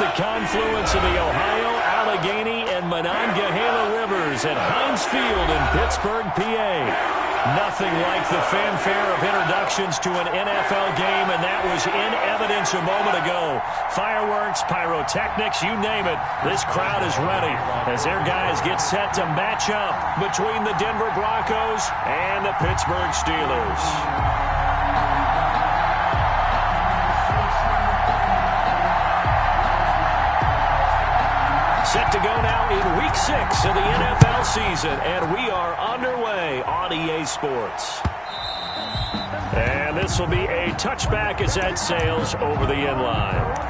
the confluence of the Ohio, Allegheny, and Monongahela rivers at Heinz Field in Pittsburgh, PA. Nothing like the fanfare of introductions to an NFL game, and that was in evidence a moment ago. Fireworks, pyrotechnics, you name it. This crowd is ready as their guys get set to match up between the Denver Broncos and the Pittsburgh Steelers. Set to go now in Week 6 of the NFL season, and we are underway on EA Sports. And this will be a touchback as that sails over the end line.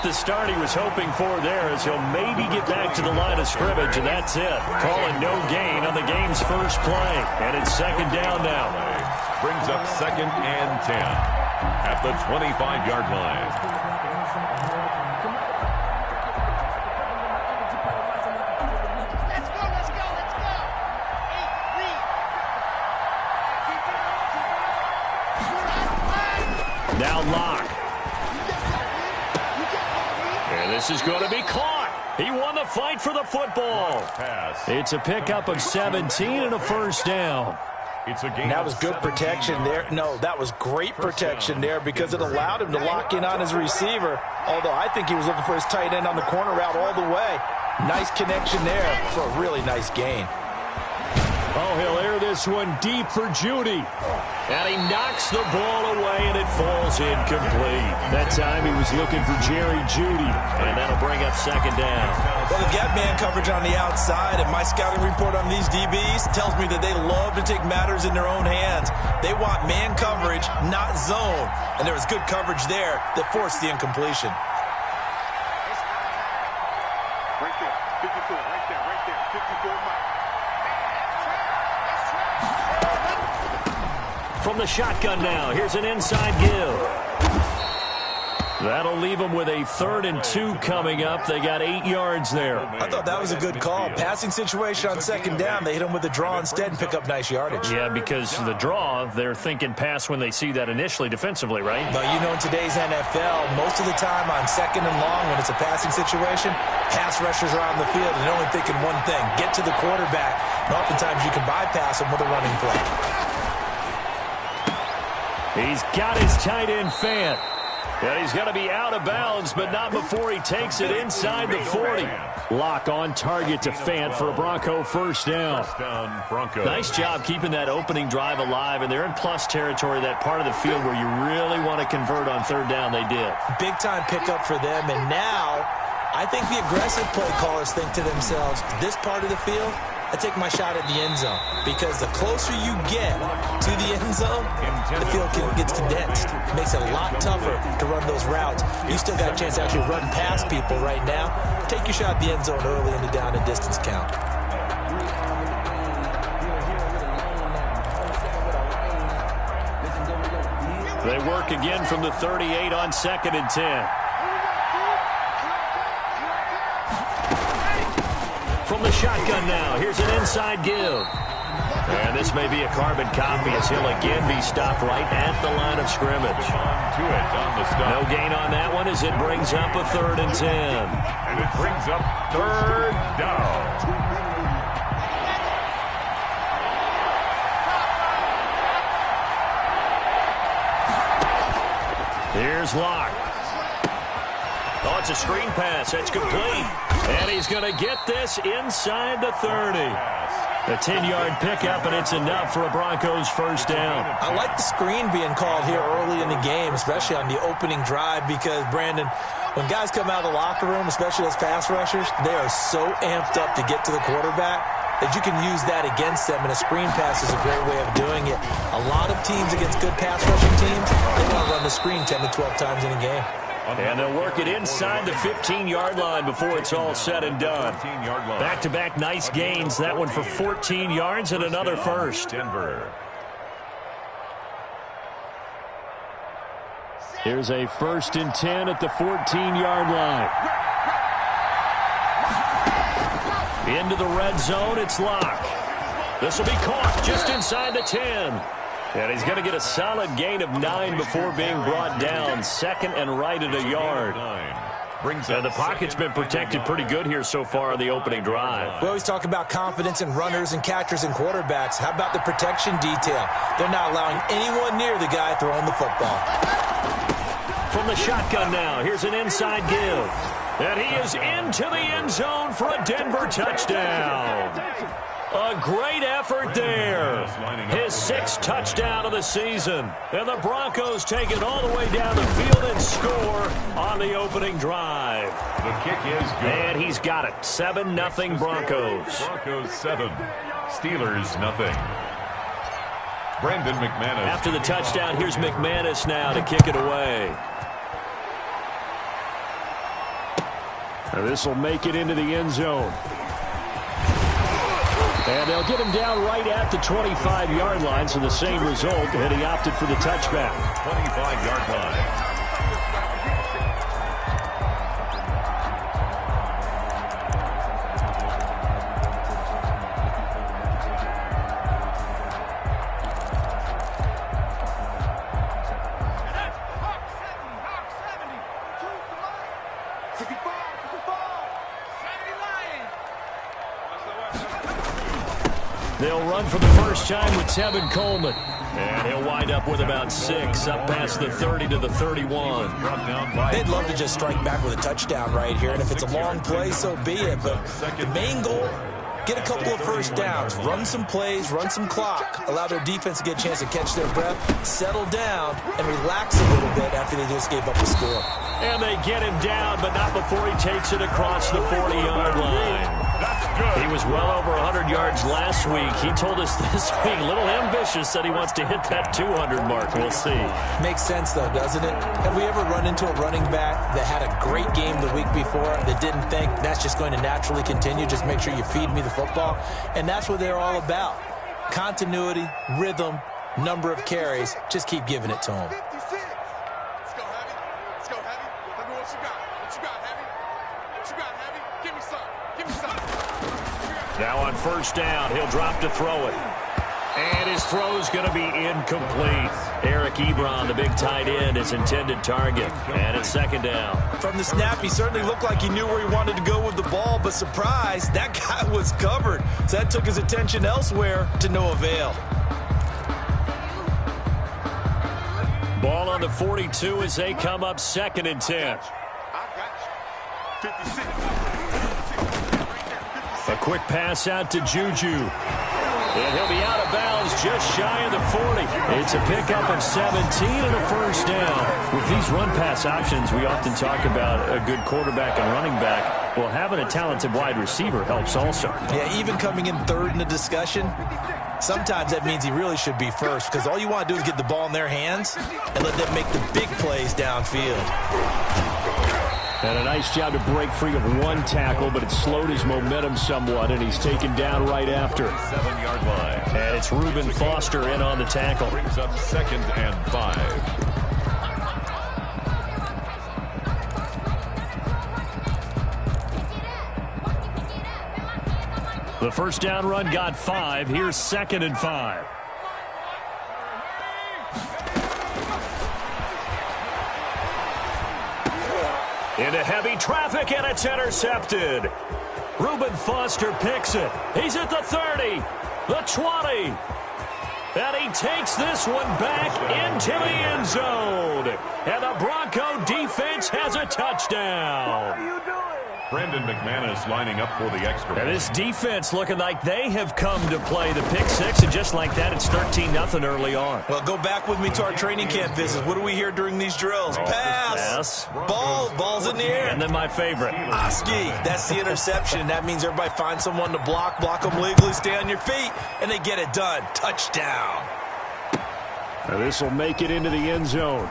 The start he was hoping for there as he'll maybe get back to the line of scrimmage, and that's it. Calling no gain on the game's first play, and it's second down now. Brings up 2nd and 10 at the 25-yard line. Now Locke. This is going to be caught. He won the fight for the football. It's a pickup of 17 and a first down. And that was good protection there. No, that was great protection there because it allowed him to lock in on his receiver. Although I think he was looking for his tight end on the corner route all the way. Nice connection there for a really nice gain. Oh, he'll air this one deep for Judy. And he knocks the ball away, and it falls incomplete. That time he was looking for Jerry Judy, and that'll bring up second down. Well, they've got man coverage on the outside, and my scouting report on these DBs tells me that they love to take matters in their own hands. They want man coverage, not zone. And there was good coverage there that forced the incompletion. Right there, 54, right there, 54 miles. From the shotgun now, here's an inside give. That'll leave them with a 3rd and 2 coming up. They got 8 yards there. I thought that was a good call. Passing situation on second down. They hit him with a draw instead and pick up nice yardage. Yeah, because the draw, they're thinking pass when they see that initially defensively, right? But you know, in today's NFL, most of the time on second and long when it's a passing situation, pass rushers are on the field and they're only thinking one thing, get to the quarterback. And oftentimes you can bypass them with a running play. He's got his tight end Fant. And he's going to be out of bounds, but not before he takes it inside the 40. Lock on target to Fant for a Bronco first down. Nice job keeping that opening drive alive, and they're in plus territory, that part of the field where you really want to convert on third down. They did. Big time pickup for them, and now I think the aggressive play callers think to themselves, this part of the field, I take my shot at the end zone, because the closer you get to the end zone, the field gets condensed. It makes it a lot tougher to run those routes. You still got a chance to actually run past people right now. Take your shot at the end zone early in the down and distance count. They work again from the 38 on 2nd and 10. From the shotgun now, here's an inside give. And this may be a carbon copy as he'll again be stopped right at the line of scrimmage. No gain on that one as it brings up a 3rd and 10. And it brings up 3rd down. Here's Locke. Oh, it's a screen pass. That's complete. And he's going to get this inside the 30. A 10-yard pickup, and it's enough for a Broncos first down. I like the screen being called here early in the game, especially on the opening drive, because, Brandon, when guys come out of the locker room, especially as pass rushers, they are so amped up to get to the quarterback that you can use that against them, and a screen pass is a great way of doing it. A lot of teams against good pass rushing teams, they want to run the screen 10 to 12 times in a game. And they'll work it inside the 15-yard line before it's all said and done. Back-to-back nice gains. That one for 14 yards and another first. Denver. Here's a 1st and 10 at the 14-yard line. Into the red zone, it's Locke. This will be caught just inside the 10. And he's going to get a solid gain of 9 before being brought down. 2nd and right at a yard. The pocket's been protected pretty good here so far on the opening drive. We always talk about confidence in runners and catchers and quarterbacks. How about the protection detail? They're not allowing anyone near the guy throwing the football. From the shotgun now, here's an inside give. And he is into the end zone for a Denver touchdown. A great effort there. His 6th touchdown of the season. And the Broncos take it all the way down the field and score on the opening drive. The kick is good. And he's got it. 7-0 Broncos. Broncos 7. Steelers nothing. Brandon McManus. After the touchdown, here's McManus now to kick it away. And this will make it into the end zone. And they'll get him down right at the 25-yard line, so the same result, and he opted for the touchback. 25-yard line. They'll run for the first time with Tevin Coleman. And he'll wind up with about 6, up past the 30 to the 31. They'd love to just strike back with a touchdown right here, and if it's a long play, so be it. But the main goal, get a couple of first downs, run some plays, run some clock, allow their defense to get a chance to catch their breath, settle down, and relax a little bit after they just gave up a score. And they get him down, but not before he takes it across the 40-yard line. He was well over 100 yards last week. He told us this week, a little ambitious, said he wants to hit that 200 mark. We'll see. Makes sense, though, doesn't it? Have we ever run into a running back that had a great game the week before that didn't think that's just going to naturally continue? Just make sure you feed me the football. And that's what they're all about. Continuity, rhythm, number of carries. Just keep giving it to them. Now on first down, he'll drop to throw it. And his throw's going to be incomplete. Eric Ebron, the big tight end, his intended target. And it's 2nd down. From the snap, he certainly looked like he knew where he wanted to go with the ball, but surprise, that guy was covered. So that took his attention elsewhere to no avail. Ball on the 42 as they come up 2nd and 10. A quick pass out to Juju. And he'll be out of bounds just shy of the 40. It's a pickup of 17 and a first down. With these run-pass options, we often talk about a good quarterback and running back. Well, having a talented wide receiver helps also. Yeah, even coming in 3rd in the discussion, sometimes that means he really should be first, because all you want to do is get the ball in their hands and let them make the big plays downfield. And a nice job to break free of one tackle, but it slowed his momentum somewhat, and he's taken down right after. 7-yard line. And it's Reuben Foster in on the tackle. Brings up 2nd and 5. The first down run got 5. Here's 2nd and 5. Into heavy traffic, and it's intercepted. Reuben Foster picks it. He's at the 30, the 20. And he takes this one back into the end zone. And the Bronco defense has a touchdown. Brandon McManus lining up for the extra point. And this defense looking like they have come to play the pick 6, and just like that, it's 13-0 early on. Well, go back with me to our training camp visits. What do we hear during these drills? Pass. Ball's in the air. And then my favorite. Oski. That's the interception. That means everybody finds someone to block them legally, stay on your feet, and they get it done. Touchdown. Now this will make it into the end zone.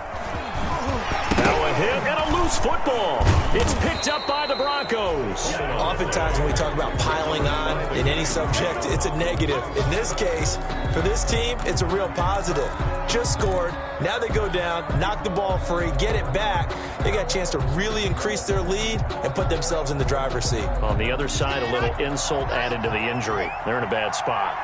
Now a hit and a loose loose football. It's picked up by the Broncos. Oftentimes when we talk about piling on in any subject, it's a negative. In this case, for this team, it's a real positive. Just scored. Now they go down, knock the ball free, get it back. They got a chance to really increase their lead and put themselves in the driver's seat. On the other side, a little insult added to the injury. They're in a bad spot.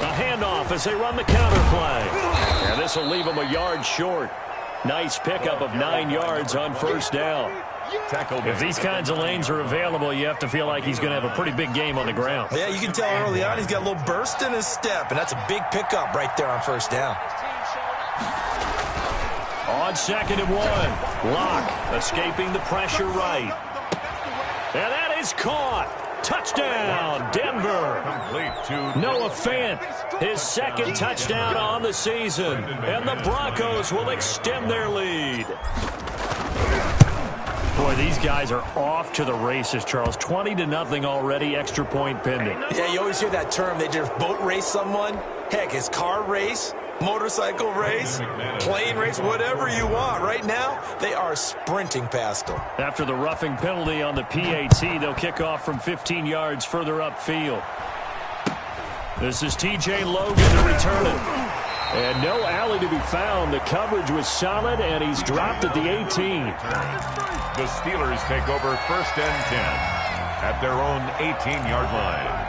A handoff as they run the counter play. And this will leave them a yard short. Nice pickup of 9 yards on first down. If these kinds of lanes are available, you have to feel like he's going to have a pretty big game on the ground. Yeah, you can tell early on he's got a little burst in his step, and that's a big pickup right there on first down. On 2nd and 1, Locke escaping the pressure right. And that is caught. Touchdown, Denver. Noah Fant, his 2nd touchdown on the season. And the Broncos will extend their lead. Boy, these guys are off to the races, Charles. 20-0 already, extra point pending. Yeah, you always hear that term. They just boat race someone. Heck, it's car race, motorcycle race, plane race, whatever you want. Right now, they are sprinting past them. After the roughing penalty on the PAT, they'll kick off from 15 yards further upfield. This is TJ Logan to return it. And no alley to be found. The coverage was solid, and he's dropped at the 18. The Steelers take over 1st and 10 at their own 18-yard line.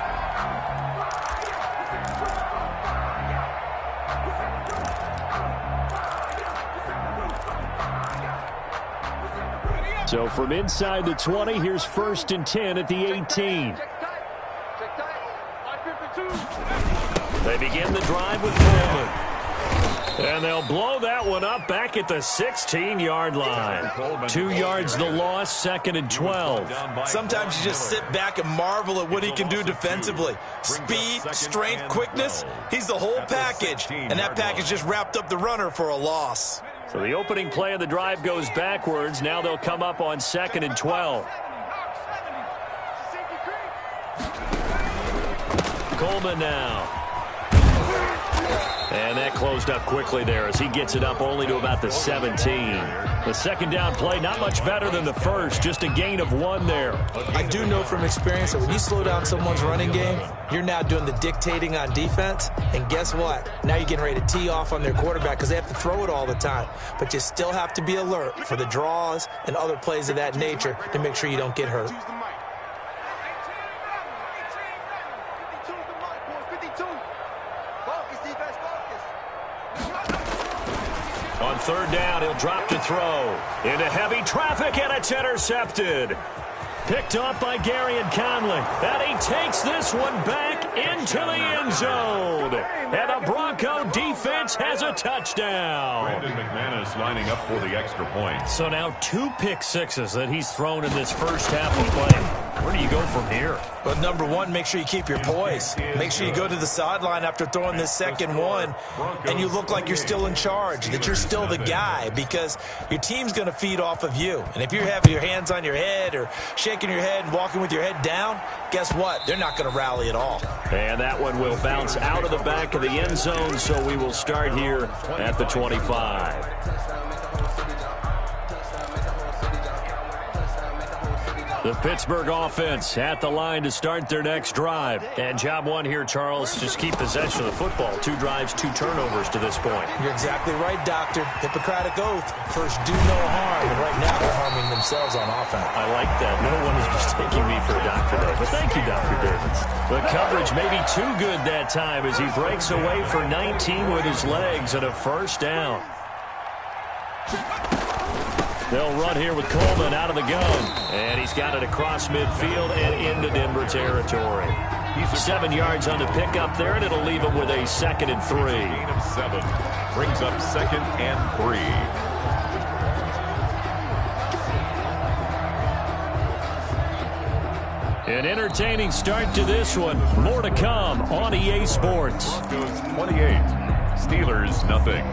So from inside the 20, here's 1st and 10 at the 18. They begin the drive with Coleman. And they'll blow that one up back at the 16-yard line. 2 yards the loss, 2nd and 12. Sometimes you just sit back and marvel at what he can do defensively. Speed, strength, quickness, he's the whole package. And that package just wrapped up the runner for a loss. So the opening play of the drive goes backwards. Now they'll come up on 2nd and 12. Coleman now. And that closed up quickly there as he gets it up only to about the 17. The 2nd down play, not much better than the first, just a gain of 1 there. I do know from experience that when you slow down someone's running game, you're now doing the dictating on defense. And guess what? Now you're getting ready to tee off on their quarterback because they have to throw it all the time. But you still have to be alert for the draws and other plays of that nature to make sure you don't get hurt. On 3rd down, he'll drop to throw. Into heavy traffic, and it's intercepted. Picked off by Garyon Conley. And he takes this one back into the end zone. And the Bronco defense has a touchdown. Brandon McManus lining up for the extra point. So now 2 pick sixes that he's thrown in this first half of play. Where do you go from here? But number one, make sure you keep your poise. Make sure you go to the sideline after throwing this 2nd one, and you look like you're still in charge, that you're still the guy, because your team's going to feed off of you. And if you're having your hands on your head or shaking your head and walking with your head down, guess what? They're not going to rally at all. And that one will bounce out of the back of the end zone, so we will start here at the 25. The Pittsburgh offense at the line to start their next drive. And job 1 here, Charles, just keep possession of the football. 2 drives, 2 turnovers to this point. You're exactly right, Doctor. Hippocratic oath. First, do no harm. And right now, they're harming themselves on offense. I like that. No one is mistaking me for a doctor there. But thank you, Dr. Davis. The coverage may be too good that time as he breaks away for 19 with his legs at a 1st down. They'll run here with Coleman out of the gun. And he's got it across midfield and into Denver territory. 7 yards on the pickup there, and it'll leave him with a 2nd and 3. Gain of 7. Brings up 2nd and 3. An entertaining start to this one. More to come on EA Sports. Broncos 28. Steelers nothing.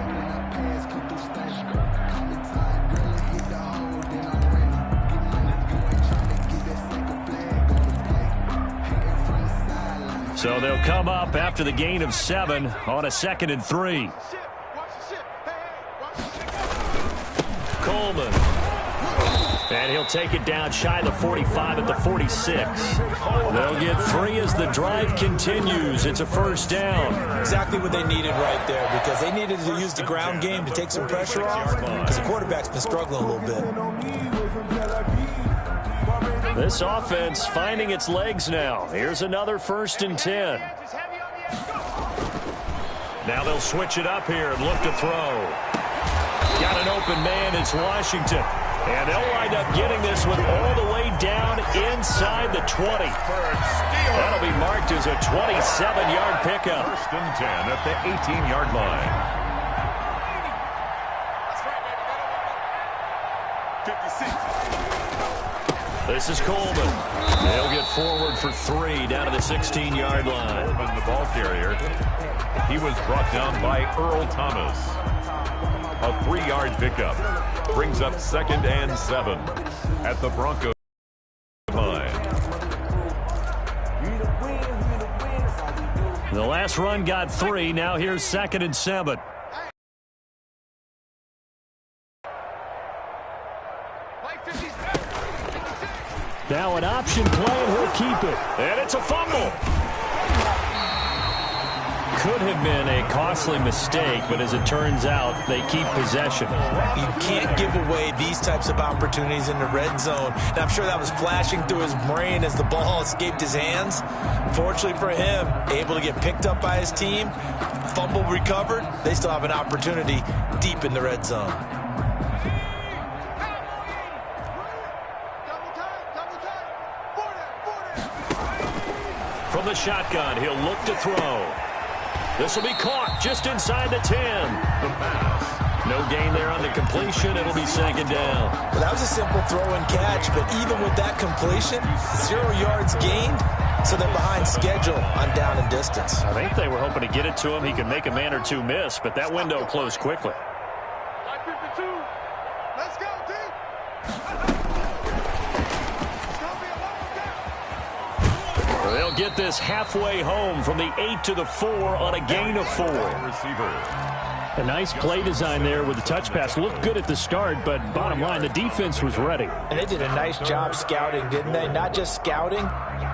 So they'll come up after the gain of 7 on a 2nd and 3. Coleman. And he'll take it down shy of the 45 at the 46. They'll get 3 as the drive continues. It's a first down. Exactly what they needed right there, because they needed to use the ground game to take some pressure off, because the quarterback's been struggling a little bit. This offense finding its legs now. Here's another 1st and 10. Now they'll switch it up here and look to throw. Got an open man. It's Washington. And they'll wind up getting this one all the way down inside the 20. That'll be marked as a 27-yard pickup. 1st and 10 at the 18-yard line. 56. This is Coleman. They'll get forward for 3 down to the 16-yard line. Coleman, the ball carrier. He was brought down by Earl Thomas. A 3-yard pickup. Brings up 2nd and 7 at the Broncos line. The last run got 3. Now here's 2nd and 7. Now an option play, and he'll keep it. And it's a fumble. Could have been a costly mistake, but as it turns out, they keep possession. You can't give away these types of opportunities in the red zone. And I'm sure that was flashing through his brain as the ball escaped his hands. Fortunately for him, able to get picked up by his team, fumble recovered. They still have an opportunity deep in the red zone. From the shotgun, he'll look to throw. This will be caught just inside the 10. The pass. No gain there on the completion. It'll be 2nd down. Well, that was a simple throw and catch, but even with that completion, 0 yards gained, so they're behind schedule on down and distance. I think they were hoping to get it to him. He could make a man or two miss, but that window closed quickly. Let's go, D. They'll get this halfway home from the 8 to the 4 on a gain of 4. Receiver. A nice play design there with the touch pass. Looked good at the start, but bottom line, the defense was ready. And they did a nice job scouting, didn't they? Not just scouting,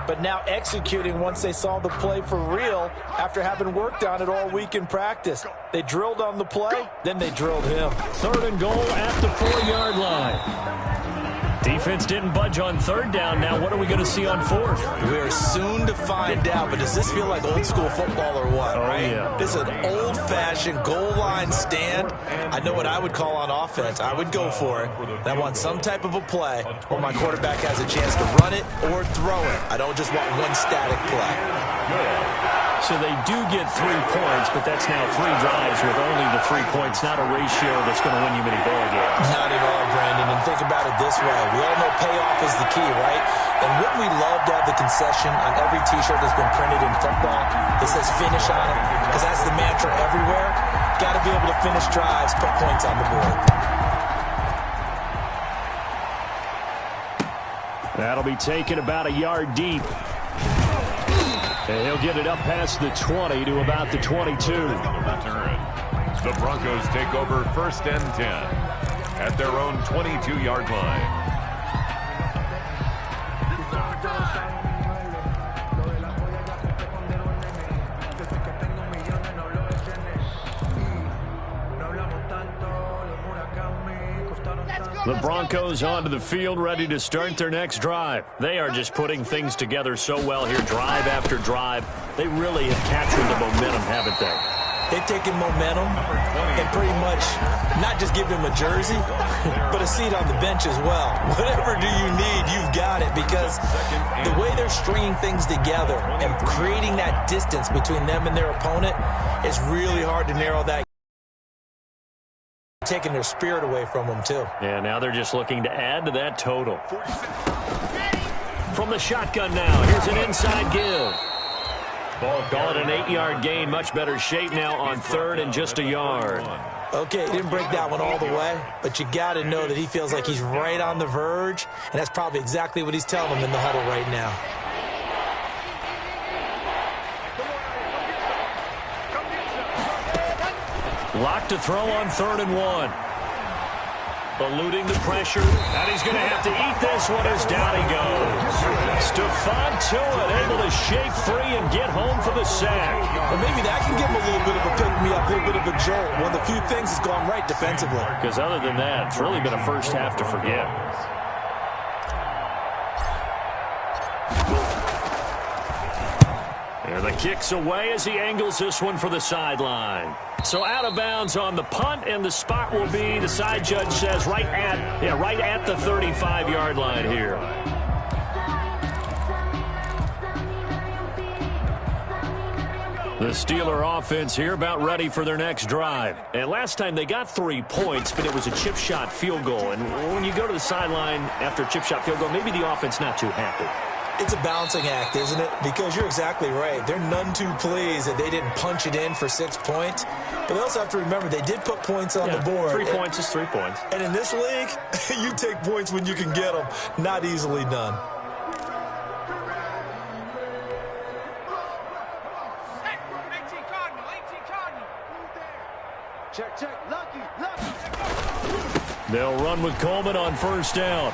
but now executing once they saw the play for real after having worked on it all week in practice. They drilled on the play, then they drilled him. 3rd and goal at the 4-yard line. Defense didn't budge on 3rd down. Now what are we going to see on 4th? We're soon to find out, but does this feel like old school football or what, right? Yeah. This is an old-fashioned goal line stand. I know what I would call on offense. I would go for it. And I want some type of a play where my quarterback has a chance to run it or throw it. I don't just want one static play. So they do get 3 points, but that's now 3 drives with only the 3 points, not a ratio that's going to win you many ball games. Not at all, Brandon. And think about it this way. We all know payoff is the key, right? And wouldn't we love to have the concession on every T-shirt that's been printed in football that says finish on it? Because that's the mantra everywhere. Got to be able to finish drives, put points on the board. That'll be taken about a yard deep. And he'll get it up past the 20 to about the 22. Return. The Broncos take over 1st and 10 at their own 22-yard line. The Broncos onto the field, ready to start their next drive. They are just putting things together so well here, drive after drive. They really have captured the momentum, haven't they? They've taken momentum and pretty much not just give him a jersey, but a seat on the bench as well. Whatever do you need, you've got it, because the way they're stringing things together and creating that distance between them and their opponent is really hard to narrow that. Taking their spirit away from them, too. Yeah, now they're just looking to add to that total. From the shotgun now, here's an inside give. Call it an 8-yard gain. Much better shape now on 3rd and just a yard. Okay, didn't break that one all the way, but you got to know that he feels like he's right on the verge, and that's probably exactly what he's telling them in the huddle right now. Locked to throw on 3rd and 1. Eluding the pressure, and he's going to have to eat this one as down he goes. Stephon Tuitt able to shake free and get home for the sack. Well, maybe that can give him a little bit of a pick-me-up, a little bit of a jolt. One of the few things has gone right defensively. Because other than that, it's really been a first half to forget. And the kick's away as he angles this one for the sideline. So out of bounds on the punt, and the spot will be, the side judge says, right at the 35-yard line here. The Steeler offense here about ready for their next drive. And last time they got 3 points, but it was a chip shot field goal. And when you go to the sideline after a chip shot field goal, maybe the offense not too happy. It's a balancing act, isn't it? Because you're exactly right. They're none too pleased that they didn't punch it in for 6 points. But they also have to remember they did put points on the board. 3 points is 3 points. And in this league, you take points when you can get them. Not easily done. Check. Lucky. They'll run with Coleman on 1st down.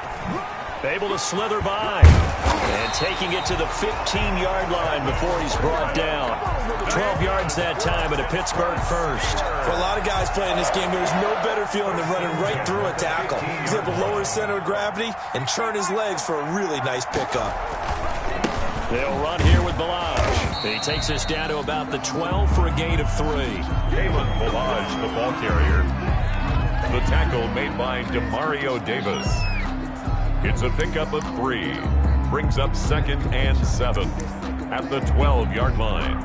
Able to slither by. And taking it to the 15-yard line before he's brought down. 12 yards that time, and a Pittsburgh first. For a lot of guys playing this game, there's no better feeling than running right through a tackle. He's able to lower his center of gravity and churn his legs for a really nice pickup. They'll run here with Balaj. He takes us down to about the 12 for a gain of 3. Kalen Balaj, the ball carrier. The tackle made by Demario Davis. It's a pickup of 3. Brings up 2nd and 7 at the 12-yard line.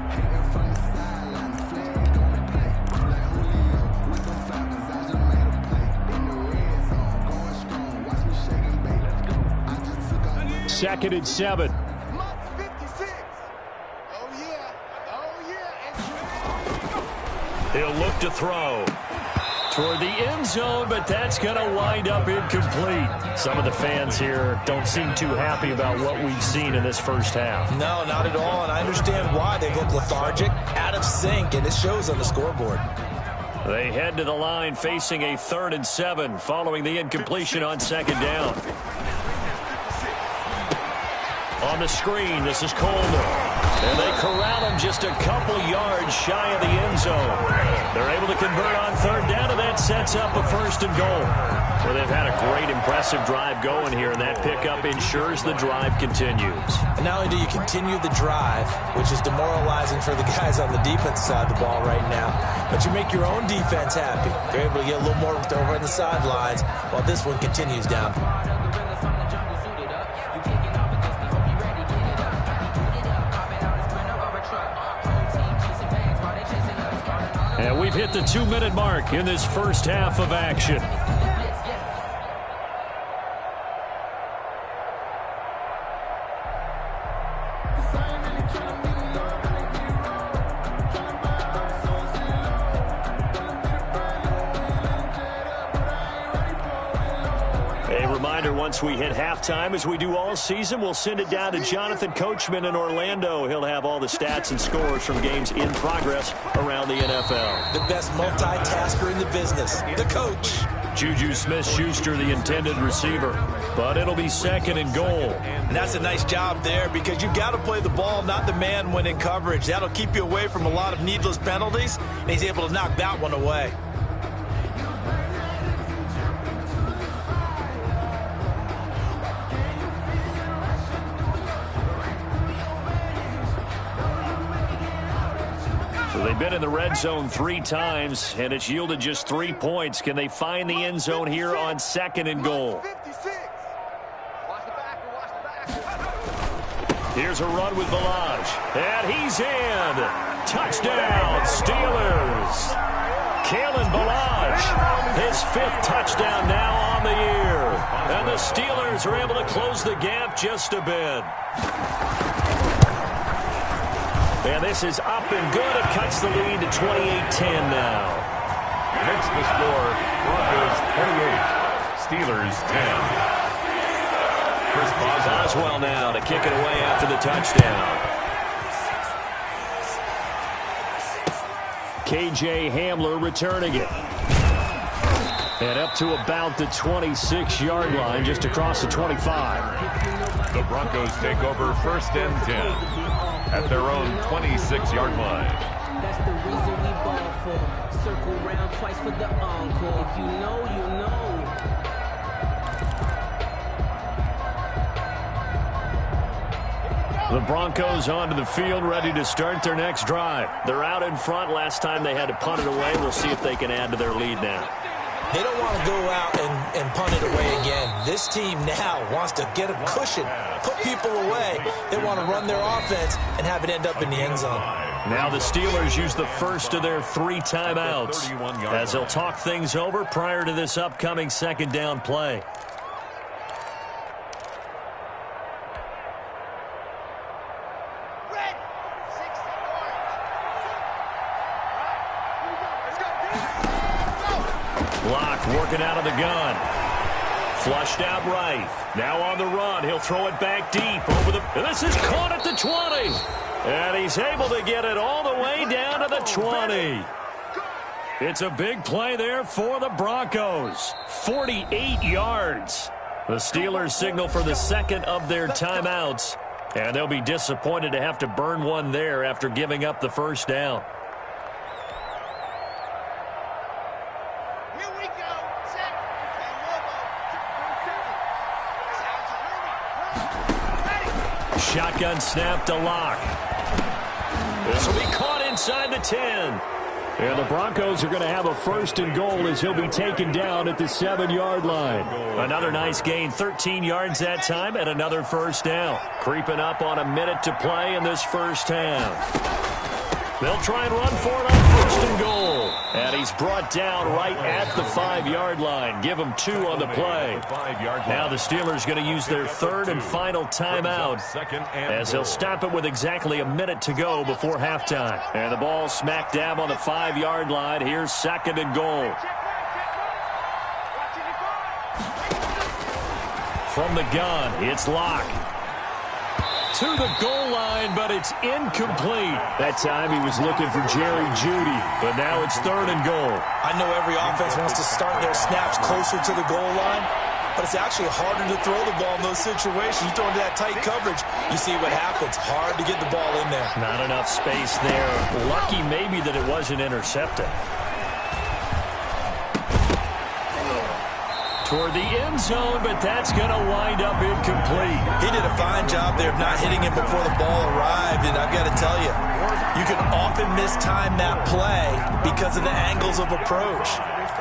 Second and 7. He'll look to throw toward the end zone, but that's going to wind up incomplete. Some of the fans here don't seem too happy about what we've seen in this first half. No, not at all, and I understand why. They look lethargic, out of sync, and it shows on the scoreboard. They head to the line facing a 3rd and 7 following the incompletion on 2nd down. On the screen, this is Coleman. And they corral him just a couple yards shy of the end zone. They're able to convert on 3rd down, and that sets up a 1st and goal. Well, they've had a great, impressive drive going here, and that pickup ensures the drive continues. And not only do you continue the drive, which is demoralizing for the guys on the defense side of the ball right now, but you make your own defense happy. They're able to get a little more over on the sidelines while this one continues down. And we've hit the 2-minute mark in this first half of action. A reminder, once we hit halftime, as we do all season, we'll send it down to Jonathan Coachman in Orlando. He'll have all the stats and scores from games in progress around the NFL. The best multitasker in the business, the coach. Juju Smith-Schuster, the intended receiver. But it'll be 2nd and goal. And that's a nice job there because you've got to play the ball, not the man when in coverage. That'll keep you away from a lot of needless penalties, and he's able to knock that one away. They've been in the red zone 3 times, and it's yielded just 3 points. Can they find the end zone here on 2nd and goal? Here's a run with Balaj, and he's in. Touchdown, Steelers. Kalen Balaj, his 5th touchdown now on the year. And the Steelers are able to close the gap just a bit. And this is up and good. It cuts the lead to 28-10 now. Makes the score Broncos 28, Steelers 10. Chris Boswell now to kick it away after the touchdown. KJ Hamler returning it. And up to about the 26-yard line, just across the 25. The Broncos take over 1st and 10 at their own 26-yard line. That's the reason we ball for. Circle round twice for the encore. If you know, you know. The Broncos onto the field, ready to start their next drive. They're out in front. Last time they had to punt it away. We'll see if they can add to their lead now. They don't want to go out and punt it away again. This team now wants to get a cushion, put people away. They want to run their offense and have it end up in the end zone. Now the Steelers use the first of their 3 timeouts as they'll talk things over prior to this upcoming 2nd down play. Working out of the gun. Flushed out right. Now on the run. He'll throw it back deep. Over the. This is caught at the 20. And he's able to get it all the way down to the 20. It's a big play there for the Broncos. 48 yards. The Steelers signal for the 2nd of their timeouts. And they'll be disappointed to have to burn one there after giving up the 1st down. Shotgun snap to Locke. This will be caught inside the 10. And the Broncos are going to have a 1st and goal as he'll be taken down at the 7-yard line. Another nice gain, 13 yards that time, and another 1st down. Creeping up on a minute to play in this 1st half. They'll try and run for it on 1st and goal. And he's brought down right at the 5-yard line. Give him 2 on the play. Now the Steelers going to use their 3rd and final timeout as they'll stop it with exactly a minute to go before halftime. And the ball smack dab on the 5-yard line. Here's 2nd and goal. From the gun, it's Locke. To the goal line, but it's incomplete. That time he was looking for Jerry Jeudy, but now it's 3rd and goal. I know every offense wants to start their snaps closer to the goal line, but it's actually harder to throw the ball in those situations. You throw into that tight coverage, you see what happens. Hard to get the ball in there. Not enough space there. Lucky maybe that it wasn't intercepted. Toward the end zone, but that's going to wind up incomplete. He did a fine job there of not hitting him before the ball arrived, and I've got to tell you, you can often mistime that play because of the angles of approach.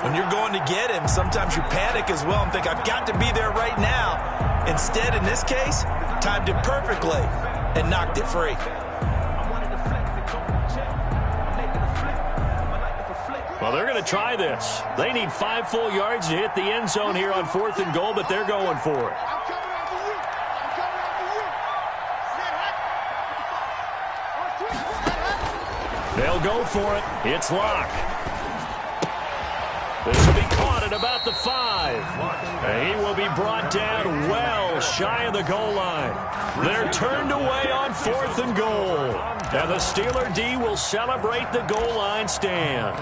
When you're going to get him, sometimes you panic as well and think, I've got to be there right now. Instead, in this case, timed it perfectly and knocked it free. Well, they're going to try this. They need 5 full yards to hit the end zone here on 4th and goal, but they're going for it. They'll go for it. It's Locke. This will be caught at about the 5. And he will be brought down well shy of the goal line. They're turned away on 4th and goal. And the Steeler D will celebrate the goal line stand.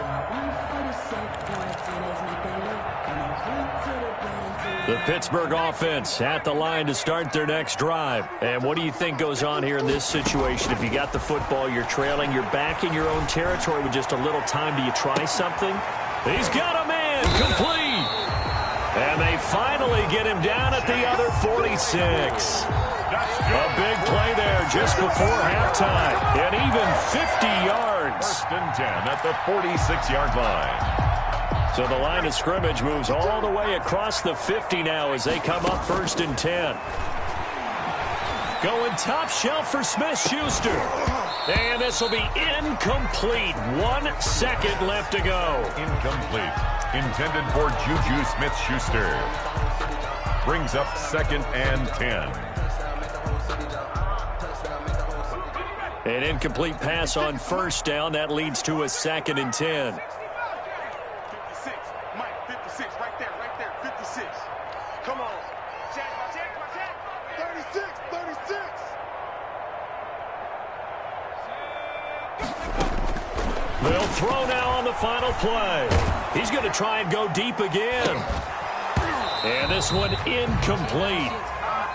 The Pittsburgh offense at the line to start their next drive. And what do you think goes on here in this situation? If you got the football, you're trailing, you're back in your own territory with just a little time. Do you try something? He's got a man complete. And they finally get him down at the other 46. A big play there just before halftime. And even 50 yards. 1st and 10 at the 46-yard line. So the line of scrimmage moves all the way across the 50 now as they come up 1st and 10. Going top shelf for Smith-Schuster. And this will be incomplete. 1 second left to go. Incomplete. Intended for Juju Smith-Schuster. Brings up 2nd and 10. An incomplete pass on 1st down. That leads to a 2nd and 10. 56, right there, 56. Come on. Check. 36. They'll throw now on the final play. He's going to try and go deep again. And this one incomplete.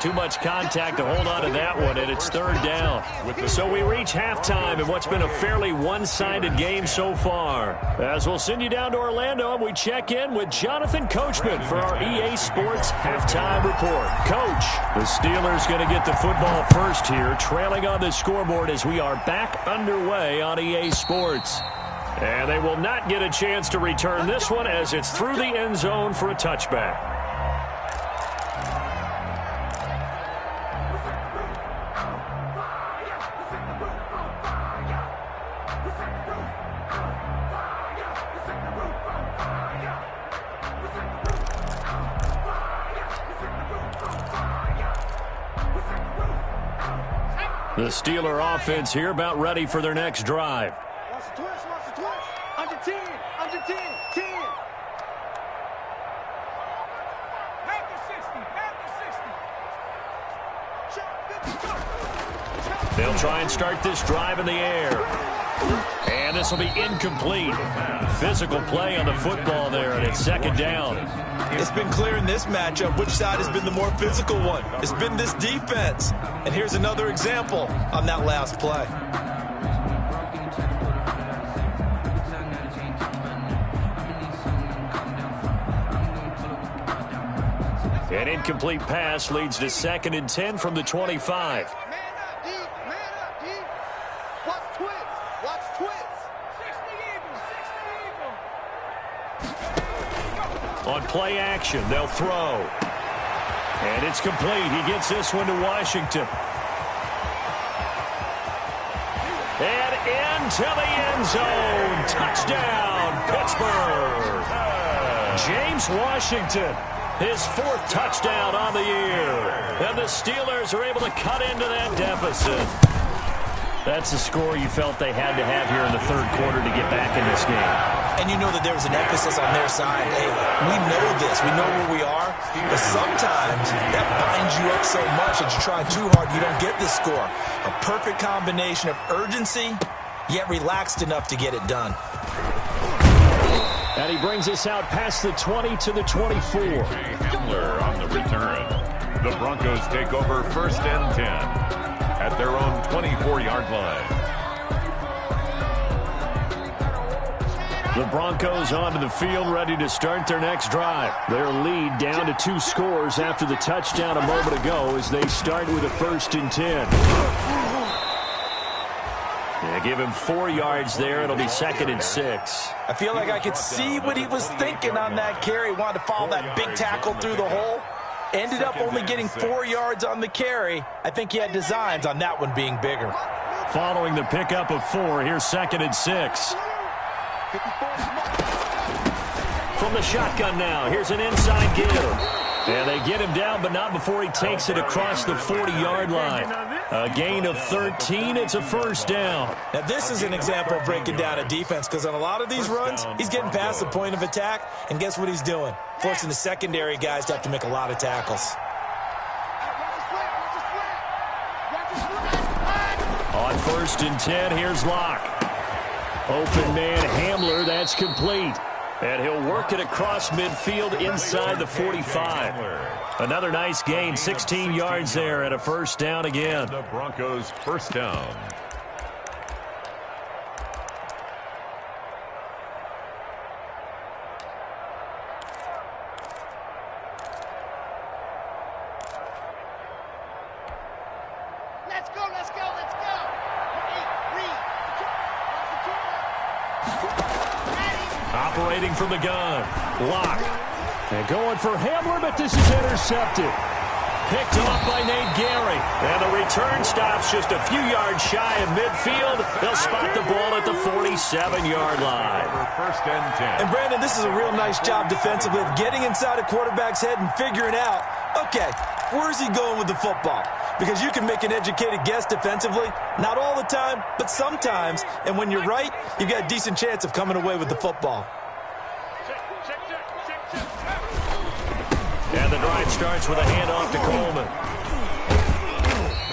Too much contact to hold on to that one, and it's third down. So we reach halftime in what's been a fairly one-sided game so far. As we'll send you down to Orlando, and we check in with Jonathan Coachman for our EA Sports Halftime Report. Coach, the Steelers going to get the football first here, trailing on the scoreboard as we are back underway on EA Sports. And they will not get a chance to return this one as it's through the end zone for a touchback. The Steeler offense here about ready for their next drive. Watch the twist, watch the twist. Under 10, 10. Half the 60, They'll try and start this drive in the air. And this will be incomplete. Physical play on the football there, and it's second down. It's been clear in this matchup which side has been the more physical one. It's been this defense. And here's another example on that last play. An incomplete pass leads to 2nd and 10 from the 25. Man up, D. Watch twist. 60 eagle. On play action, they'll throw. And it's complete. He gets this one to Washington. And into the end zone. Touchdown, Pittsburgh. James Washington, his 4th touchdown on the year. And the Steelers are able to cut into that deficit. That's the score you felt they had to have here in the third quarter to get back in this game. And you know that there was an emphasis on their side. Hey, we know this. We know where we are. But sometimes that binds you up so much that you try too hard, you don't get the score. A perfect combination of urgency, yet relaxed enough to get it done. And he brings us out past the 20 to the 24. Hamler on the return. The Broncos take over 1st and 10 at their own 24-yard line. The Broncos onto the field, ready to start their next drive. Their lead down to 2 scores after the touchdown a moment ago as they start with a 1st and 10. Yeah, give him 4 yards there. It'll be 2nd and 6. I feel like I could see what he was thinking on that carry. Wanted to follow that big tackle through the hole. Ended up only getting 4 yards on the carry. I think he had designs on that one being bigger. Following the pickup of 4, here's 2nd and 6. From the shotgun now, here's an inside give. And they get him down, but not before he takes it across the 40-yard line. A gain of 13, it's a 1st down. Now this is an example of breaking down a defense, because on a lot of these runs, he's getting past the point of attack, and guess what he's doing? Forcing the secondary guys to have to make a lot of tackles. On 1st and 10, here's Locke. Open man Hamler, that's complete. And he'll work it across midfield inside the 45. Another nice gain, 16 yards there and a 1st down again. The Broncos 1st down. Let's go. Operating from the gun. Locke. And going for Hamler, but this is intercepted. Picked off by Nate Gary. And the return stops just a few yards shy of midfield. They'll spot the ball at the 47-yard line. 1st and 10. And Brandon, this is a real nice job defensively of getting inside a quarterback's head and figuring out, okay, where's he going with the football? Because you can make an educated guess defensively, not all the time, but sometimes. And when you're right, you've got a decent chance of coming away with the football. And the drive starts with a handoff to Coleman.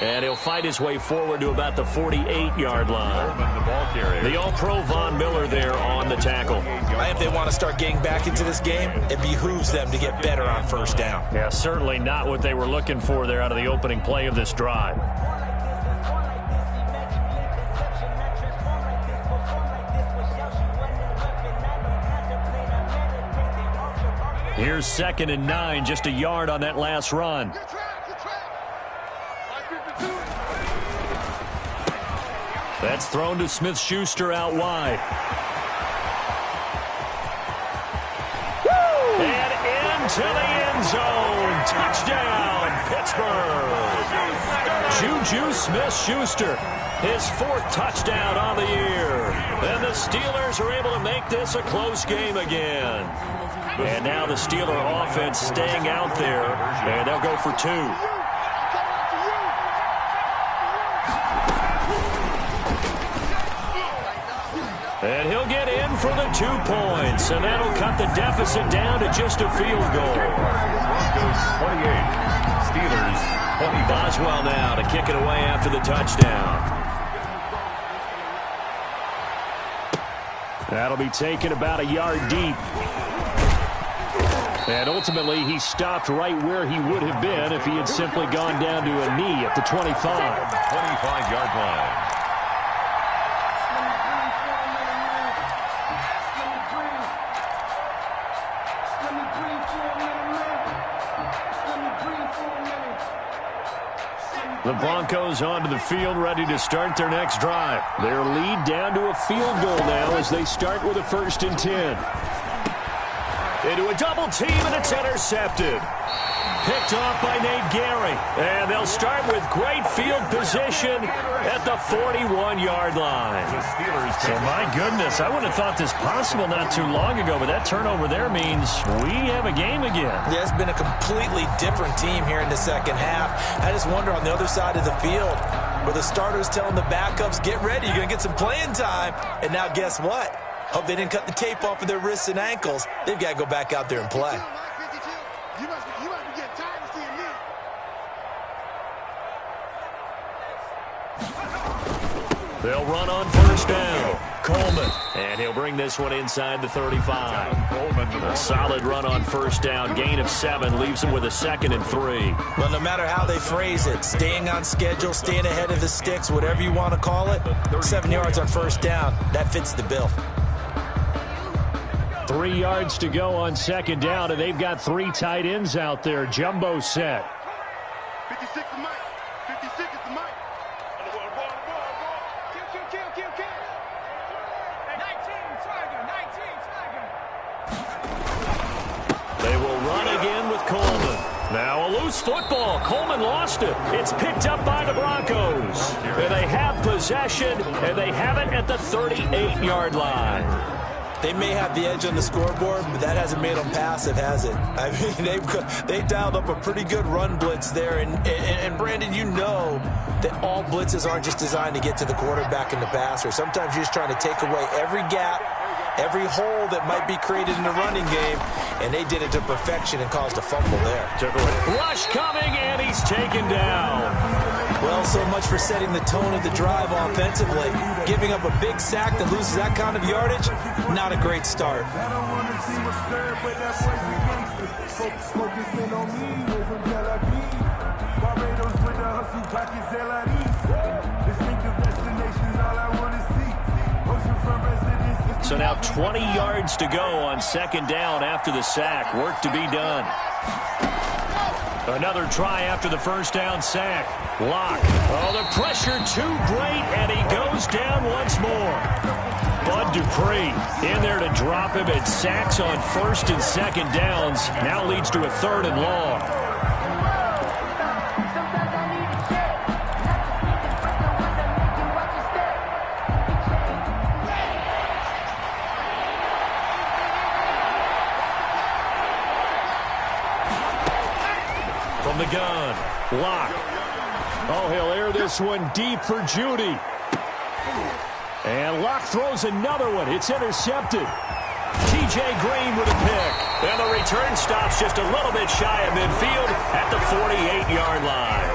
And he'll fight his way forward to about the 48-yard line. The ball carrier. The All-Pro Von Miller there on the tackle. If they want to start getting back into this game, it behooves them to get better on first down. Yeah, certainly not what they were looking for there out of the opening play of this drive. Here's 2nd and 9, just a yard on that last run. That's thrown to Smith-Schuster out wide. And into the end zone. Touchdown, Pittsburgh. Juju Smith-Schuster, his 4th touchdown on the year. And the Steelers are able to make this a close game again. And now the Steeler offense staying out there, and they'll go for 2. And he'll get in for the 2 points, and that'll cut the deficit down to just a field goal. Broncos 28, Steelers 20. Boswell now to kick it away after the touchdown. That'll be taken about a yard deep. And ultimately, he stopped right where he would have been if he had simply gone down to a knee at the 25. 25-yard line. The Broncos onto the field, ready to start their next drive. Their lead down to a field goal now as they start with a 1st and 10. Into a double team, and it's intercepted. Picked off by Nate Gary. And they'll start with great field position at the 41-yard line. So, my goodness, I wouldn't have thought this possible not too long ago, but that turnover there means we have a game again. Yeah, it's been a completely different team here in the second half. I just wonder on the other side of the field where the starters telling the backups, get ready, you're going to get some playing time. And now guess what? Hope they didn't cut the tape off of their wrists and ankles. They've got to go back out there and play. You must be getting tired of seeing me. They'll run on 1st down. Coleman. And he'll bring this one inside the 35. A solid run on 1st down. Gain of 7 leaves him with a 2nd and 3. Well, no matter how they phrase it, staying on schedule, staying ahead of the sticks, whatever you want to call it, 7 yards on 1st down, that fits the bill. 3 yards to go on 2nd down, and they've got 3 tight ends out there. Jumbo set. 56 is Mike. 56 is the Mike. Kill. 19, Tiger. They will run again with Coleman. Now a loose football. Coleman lost it. It's picked up by the Broncos. And they have possession, and they have it at the 38-yard line. They may have the edge on the scoreboard, but that hasn't made them passive, has it? I mean, they dialed up a pretty good run blitz there. And Brandon, you know that all blitzes aren't just designed to get to the quarterback and the passer. Sometimes you're just trying to take away every gap, every hole that might be created in the running game, and they did it to perfection and caused a fumble there. Rush coming, and he's taken down. Well, so much for setting the tone of the drive offensively. Giving up a big sack that loses that kind of yardage, not a great start. So now 20 yards to go on 2nd down after the sack. Work to be done. Another try after the 1st down sack. Lock. Oh, the pressure too great, and he goes down once more. Bud Dupree in there to drop him. It sacks on 1st and 2nd downs. Now leads to a 3rd and long. From the gun, Lock. Oh, he'll air this one deep for Judy. And Lock throws another one. It's intercepted. T.J. Green with a pick. And the return stops just a little bit shy of midfield at the 48-yard line.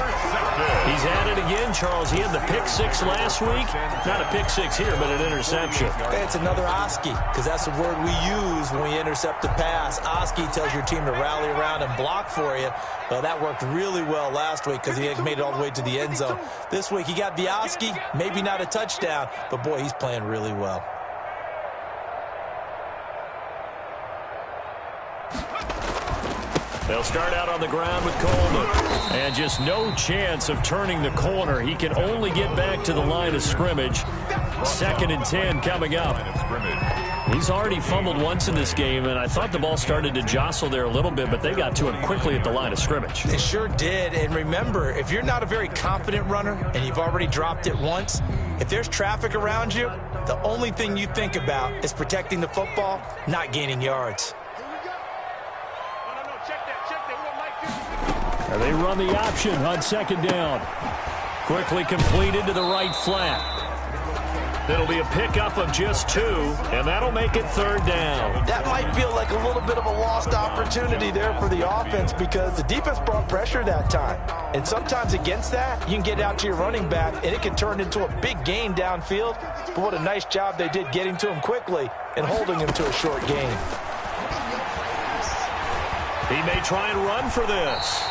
He's he's at it again, Charles. He had the pick six last week. Not a pick six here, but an interception. It's another Oski, because that's the word we use when we intercept a pass. Oski tells your team to rally around and block for you. Well, that worked really well last week because he had made it all the way to the end zone. This week he got the Oski, maybe not a touchdown, but boy, he's playing really well. They'll start out on the ground with Coleman. And just no chance of turning the corner. He can only get back to the line of scrimmage. 2nd and 10 coming up. He's already fumbled once in this game, and I thought the ball started to jostle there a little bit, but they got to him quickly at the line of scrimmage. They sure did. And remember, if you're not a very confident runner and you've already dropped it once, if there's traffic around you, the only thing you think about is protecting the football, not gaining yards. They run the option on 2nd down. Quickly completed to the right flat. It'll be a pickup of just 2, and that'll make it 3rd down. That might feel like a little bit of a lost opportunity there for the offense because the defense brought pressure that time. And sometimes against that, you can get out to your running back, and it can turn into a big gain downfield. But what a nice job they did getting to him quickly and holding him to a short gain. He may try and run for this.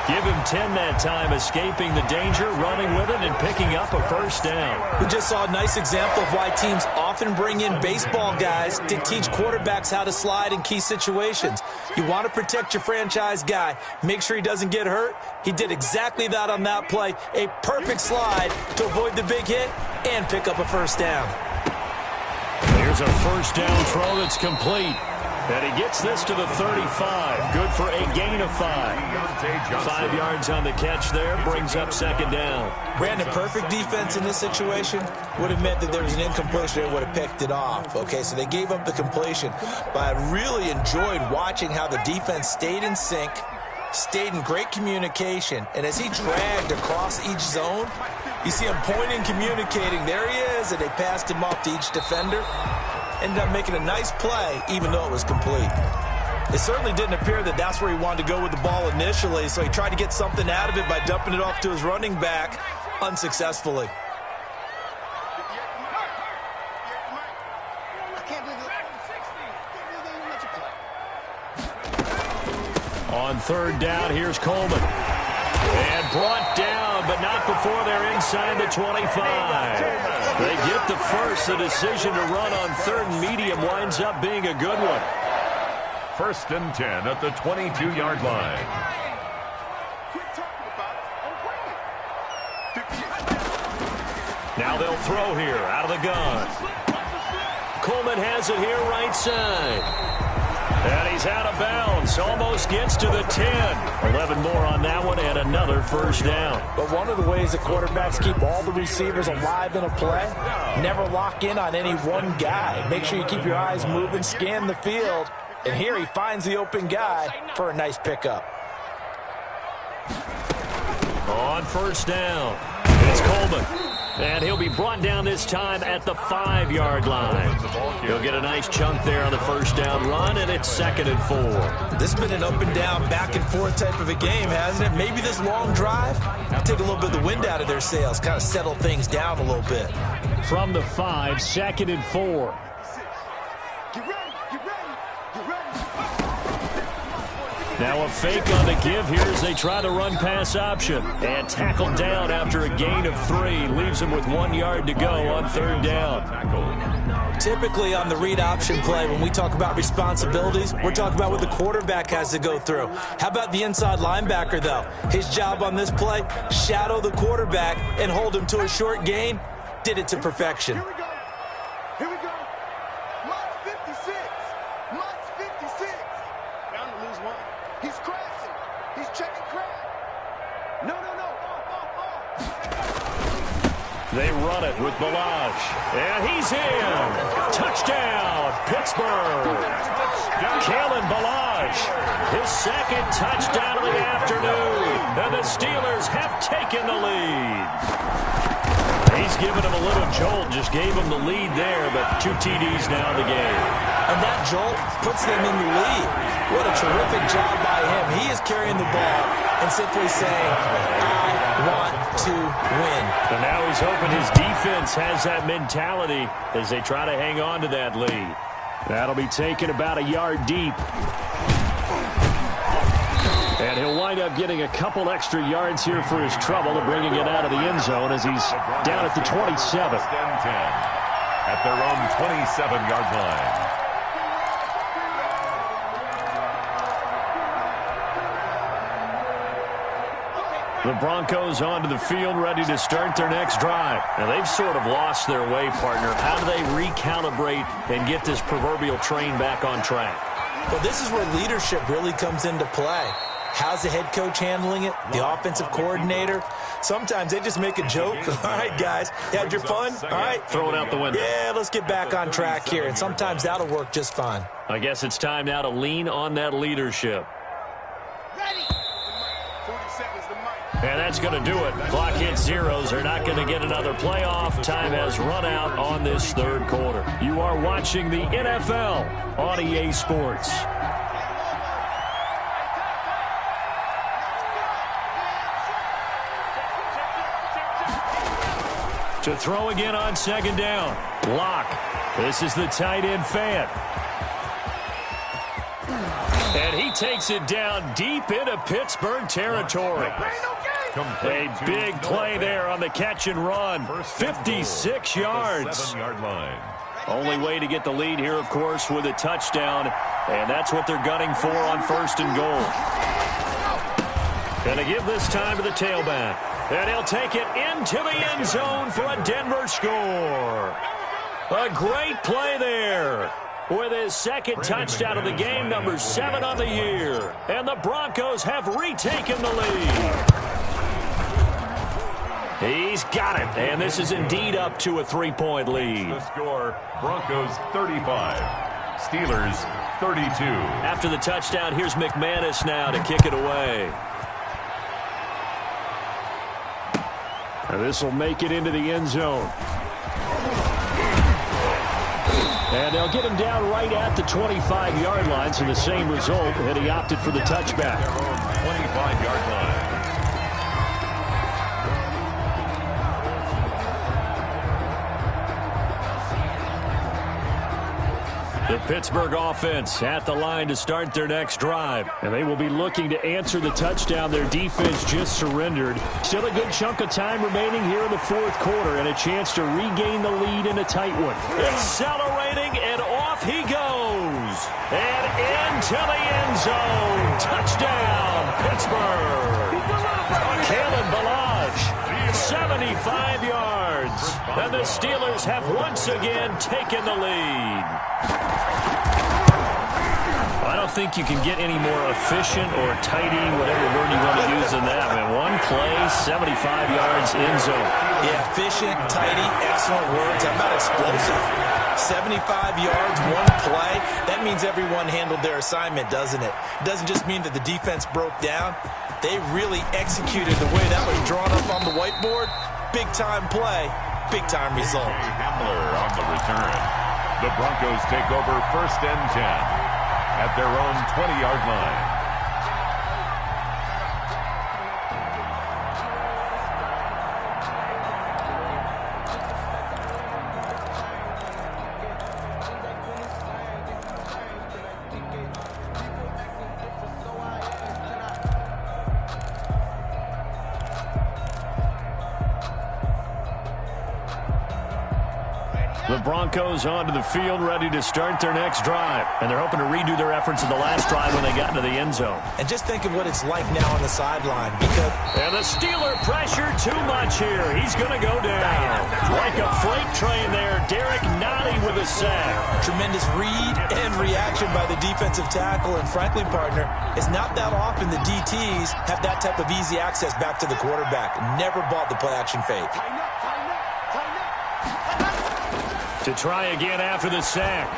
Give him 10 that time, escaping the danger, running with it, and picking up a 1st down. We just saw a nice example of why teams often bring in baseball guys to teach quarterbacks how to slide in key situations. You want to protect your franchise guy. Make sure he doesn't get hurt. He did exactly that on that play. A perfect slide to avoid the big hit and pick up a 1st down. Here's a 1st down throw that's complete. And he gets this to the 35. Good for a gain of 5. 5 yards on the catch there. Brings up 2nd down. Brandon, perfect defense in this situation would have meant that there was an incompletion and would have picked it off. Okay, so they gave up the completion. But I really enjoyed watching how the defense stayed in sync, stayed in great communication. And as he dragged across each zone, you see him pointing, communicating. There he is, and they passed him off to each defender. Ended up making a nice play, even though it was complete. It certainly didn't appear that that's where he wanted to go with the ball initially, so he tried to get something out of it by dumping it off to his running back unsuccessfully. On 3rd down, here's Coleman. And brought down, but not before they're inside the 25. They get the first. The decision to run on 3rd and medium winds up being a good one. 1st and 10 at the 22-yard line. Now they'll throw here out of the gun. Coleman has it here right side. And he's out of bounds. Almost gets to the 10. 11 more on that one and another 1st down. But one of the ways that quarterbacks keep all the receivers alive in a play, never lock in on any one guy. Make sure you keep your eyes moving, scan the field. And here he finds the open guy for a nice pickup. On 1st down, it's Coleman. And he'll be brought down this time at the 5-yard line. He'll get a nice chunk there on the 1st down run, and it's 2nd and 4. This has been an up and down, back and forth type of a game, hasn't it? Maybe this long drive take a little bit of the wind out of their sails, kind of settle things down a little bit. From the 5, 2nd and 4. Now a fake on the give here as they try the run-pass option. And tackled down after a gain of 3. Leaves him with 1 yard to go on 3rd down. Typically on the read option play, when we talk about responsibilities, we're talking about what the quarterback has to go through. How about the inside linebacker, though? His job on this play, shadow the quarterback and hold him to a short gain. Did it to perfection. Here we go. Here we go. Lots 56. Lots 56. Bound to lose one. He's crashing. He's checking crack. No, no, no. They run it with Balaj. And he's in. Touchdown, Pittsburgh. Kalen Balaj, his 2nd touchdown of the afternoon. And the Steelers have taken the lead. He's given him a little jolt, just gave him the lead there, but 2 TDs now in the game. And that jolt puts them in the lead. What a terrific job by him. He is carrying the ball and simply saying, I want to win. And now he's hoping his defense has that mentality as they try to hang on to that lead. That'll be taken about a yard deep. And he'll wind up getting a couple extra yards here for his trouble and bringing it out of the end zone as he's down at the 27. At their own 27-yard line. The Broncos onto the field, ready to start their next drive. Now, they've sort of lost their way, partner. How do they recalibrate and get this proverbial train back on track? Well, this is where leadership really comes into play. How's the head coach handling it? The offensive coordinator? Sometimes they just make a joke. All right, guys, you had your fun? All right. Throw it out the window. Yeah, let's get back on track here. And sometimes that'll work just fine. I guess it's time now to lean on that leadership. Ready. 40 seconds to Mike. And that's going to do it. Clock hits zeros. They're not going to get another playoff. Time has run out on this third quarter. You are watching the NFL on EA Sports. To throw again on second down. Lock. This is the tight end fan. And he takes it down deep into Pittsburgh territory. A big play there on the catch and run. 56 yards. 7-yard line. Only way to get the lead here, of course, with a touchdown. And that's what they're gunning for on first and goal. Going to give this time to the tailback. And he'll take it into the end zone for a Denver score. A great play there. With his second touchdown of the game, number 7 on the year. And the Broncos have retaken the lead. He's got it. And this is indeed up to a 3-point lead. The score, Broncos 35, Steelers 32. After the touchdown, here's McManus now to kick it away. And this will make it into the end zone. And they'll get him down right at the 25-yard line, so the same result, and he opted for the touchback. 25-yard line. The Pittsburgh offense at the line to start their next drive. And they will be looking to answer the touchdown their defense just surrendered. Still a good chunk of time remaining here in the fourth quarter and a chance to regain the lead in a tight one. Accelerating, and off he goes. And into the end zone. Touchdown, Pittsburgh. Kalen Ballage, 75 yards. And the Steelers have once again taken the lead. I don't think you can get any more efficient or tidy, whatever word you want to use in that. I mean, one play, 75 yards in zone. Yeah, efficient, tidy, excellent words. How about explosive? 75 yards, one play. That means everyone handled their assignment, doesn't it? It doesn't just mean that the defense broke down. They really executed the way that was drawn up on the whiteboard. Big-time play, big-time result. Hamler on the return. The Broncos take over first and 10 at their own 20-yard line. The Broncos onto the field, ready to start their next drive. And they're hoping to redo their efforts in the last drive when they got into the end zone. And just think of what it's like now on the sideline. Because and the Steeler pressure too much here. He's going to go down. Like a freight train there, Derek Nottie with a sack. Tremendous read and reaction by the defensive tackle. And frankly, partner, it's not that often the DTs have that type of easy access back to the quarterback. Never bought the play-action fake. Tighten up. To try again after the sack.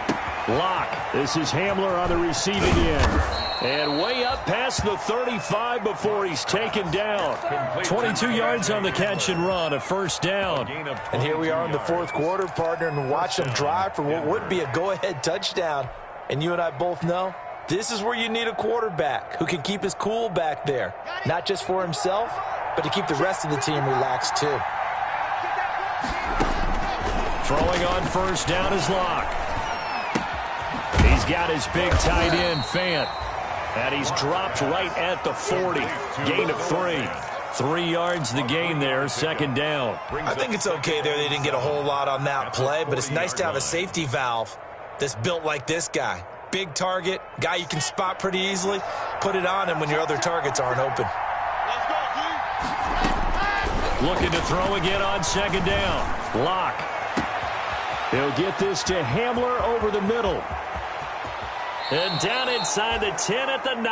Lock. This is Hamler on the receiving end. And way up past the 35 before he's taken down. 22 yards on the catch and run, a first down. And here we are in the fourth quarter, partner, and watch them drive for what would be a go-ahead touchdown. And you and I both know this is where you need a quarterback who can keep his cool back there. Not just for himself, but to keep the rest of the team relaxed too. Throwing on first down is Lock. He's got his big tight end, Fant. And he's dropped right at the 40. Gain of 3. 3 yards the gain there, second down. I think it's okay there. They didn't get a whole lot on that play, but it's nice to have a safety valve that's built like this guy. Big target, guy you can spot pretty easily. Put it on him when your other targets aren't open. Looking to throw again on second down. Lock. He'll get this to Hamler over the middle. And down inside the 10 at the 9.